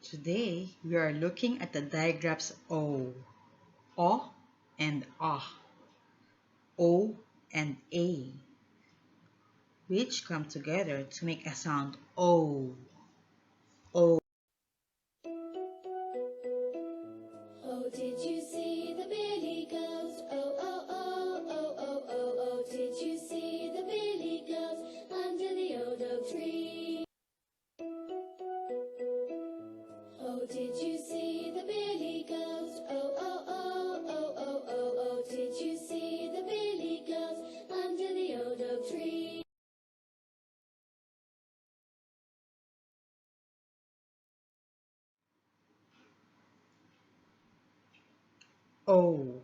Today, we are looking at the diagraphs O, and Ah, O and A, which come together to make a sound O. O. Oh, did you see the billy goat? Oh, oh, oh, oh, oh, oh, oh. Did you see the billy goat under the old oak tree? Oh, did you see the billy goat? Oh, oh, oh, oh, oh, oh, oh. Did you see the billy goat under the old oak tree? O.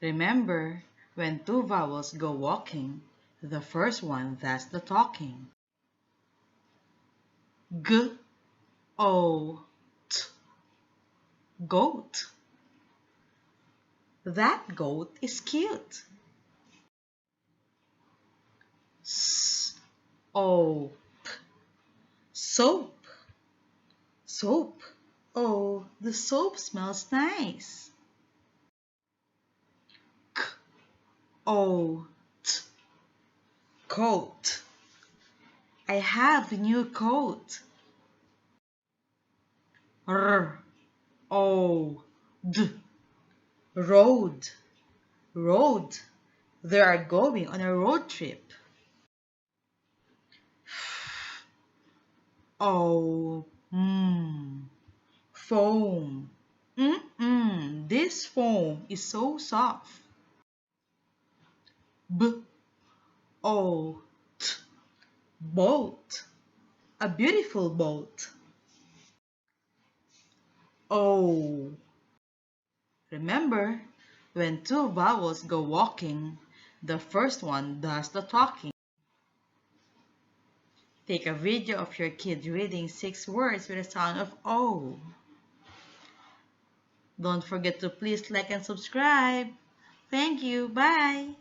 Remember, when two vowels go walking, the first one does the talking. G, O, T. Goat. That goat is cute. S, O, P. Soap. Soap. Oh, the soap smells nice. K, O, T. Coat. I have a new coat. R, O, D. Road. Road. They are going on a road trip. Oh, foam. This foam is so soft. B, O, T. Boat. A beautiful boat. O. Remember, when two vowels go walking, the first one does the talking. Take a video of your kid reading 6 words with the sound of O. Don't forget to please like and subscribe. Thank you. Bye.